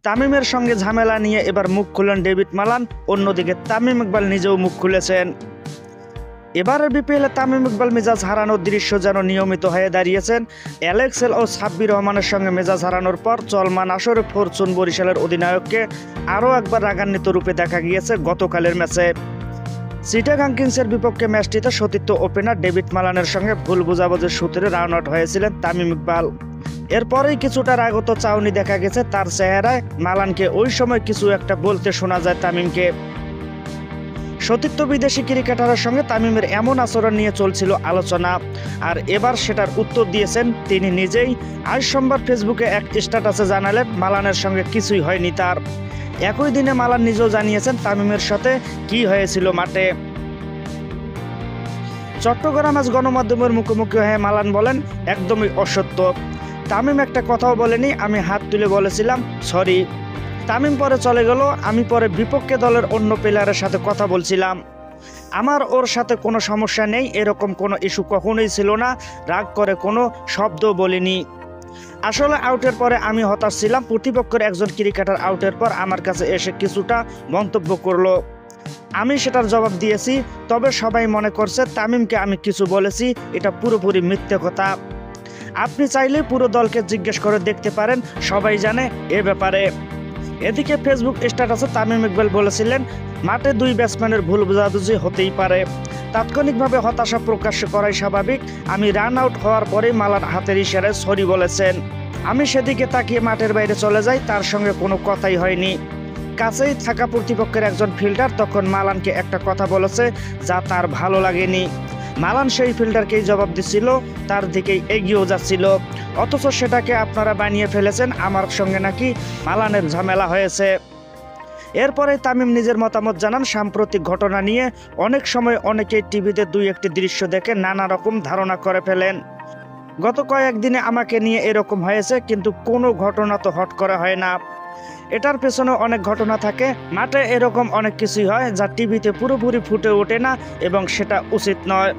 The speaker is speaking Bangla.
তামিমের সঙ্গে ঝামেলা নিয়ে এবার মুখ খুললেন ডেভিড মালান। অন্যদিকে তামিম ইকবাল নিজেও মুখ খুলেছেন। এবারের বিপিএলে তামিম ইকবাল মেজাজ হারানোর দৃশ্য যেন নিয়মিত হয়ে দাঁড়িয়েছেন। অ্যালেক্সেল ও সাব্বির রহমানের সঙ্গে মেজাজ হারানোর পর চলমান আসরে ফরচুন বরিশালের অধিনায়ককে আরও একবার রাগান্বিত রূপে দেখা গিয়েছে গতকালের ম্যাচে। চিটাগাং কিংসের বিপক্ষে ম্যাচটিতে সতীর্থ ওপেনার ডেভিড মালানের সঙ্গে ভুল বোঝাবুঝির সূত্রে রান আউট হয়েছিলেন তামিম ইকবাল। এরপরেই কিছুটা রাগত চাউনি দেখা গেছে তার চেহারায়। মালানকে ওই সময় কিছু একটা বলতে শোনা যায় তামিমকে। সতীর্থ বিদেশি ক্রিকেটারের সঙ্গে তামিমের এমন আচরণ নিয়ে চলছিল আলোচনা, আর এবার সেটার উত্তর দিয়েছেন তিনি নিজেই। আজ সোমবার ফেসবুকে এক স্ট্যাটাসে জানালেন মালানের সঙ্গে কিছুই হয়নি তার। একই দিনে মালান নিজেও জানিয়েছেন তামিমের সাথে কি হয়েছিল মাঠে। চট্টগ্রাম আজ গণমাধ্যমের মুখোমুখি হয়ে মালান বলেন, একদমই অসত্য। তামিম একটা কথাও বলেনি, আমি হাত তুলে বলেছিলাম সরি। তামিম পরে চলে গেল, আমি পরে বিপক্ষে দলের অন্য প্লেয়ারের সাথে কথা বলছিলাম। আমার ওর সাথে কোনো সমস্যা নেই, এরকম কোনো ইস্যু কখনোই ছিল না। রাগ করে কোনো শব্দ বলিনি। আসলে আউটের পরে আমি হতাশ ছিলাম। প্রতিপক্ষের একজন ক্রিকেটার আউটের পর আমার কাছে এসে কিছুটা মন্তব্য করলো, আমি সেটার জবাব দিয়েছি। তবে সবাই মনে করছে তামিমকে আমি কিছু বলেছি, এটা পুরোপুরি মিথ্যে কথা। আপনি চাইলে পুরো দলকে জিজ্ঞেস করে দেখতে পারেন, সবাই জানে এ ব্যাপারে। এদিকে ফেসবুক স্ট্যাটাসে তামিম ইকবাল বলেছিলেন, মাঠে দুই ব্যাটসম্যানের ভুল বোঝাবুঝি হতেই পারে, তাৎক্ষণিকভাবে হতাশা প্রকাশ করাই স্বাভাবিক। আমি রান আউট হওয়ার পরেই মালান হাতের ইশারায় সরি বলেছেন। আমি সেদিকে তাকিয়ে মাঠের বাইরে চলে যাই, তার সঙ্গে কোনো কথাই হয়নি। কাছেই থাকা প্রতিপক্ষের একজন ফিল্ডার তখন মালানকে একটা কথা বলেছে যা তার ভালো লাগেনি। মালান সেই ফিল্ডারকেই জবাব দিচ্ছিল, তার দিকেই এগিয়েও যাচ্ছিল, অথচ সেটাকে আপনারা বানিয়ে ফেলেছেন আমার সঙ্গে নাকি মালানের ঝামেলা হয়েছে। এরপরে তামিম নিজের মতামত জানান সাম্প্রতিক ঘটনা নিয়ে। অনেক সময় অনেকেই টিভিতে দুই একটি দৃশ্য দেখে নানা রকম ধারণা করে ফেলেন। গত কয়েকদিনে আমাকে নিয়ে এরকম হয়েছে, কিন্তু কোনো ঘটনা তো হট করে হয় না। এটার পেছনে অনেক ঘটনা থাকে। মাঠে এরকম অনেক কিছুই হয় যা টিভিতে পুরোপুরি ফুটে ওঠে না, এবং সেটা উচিত নয়।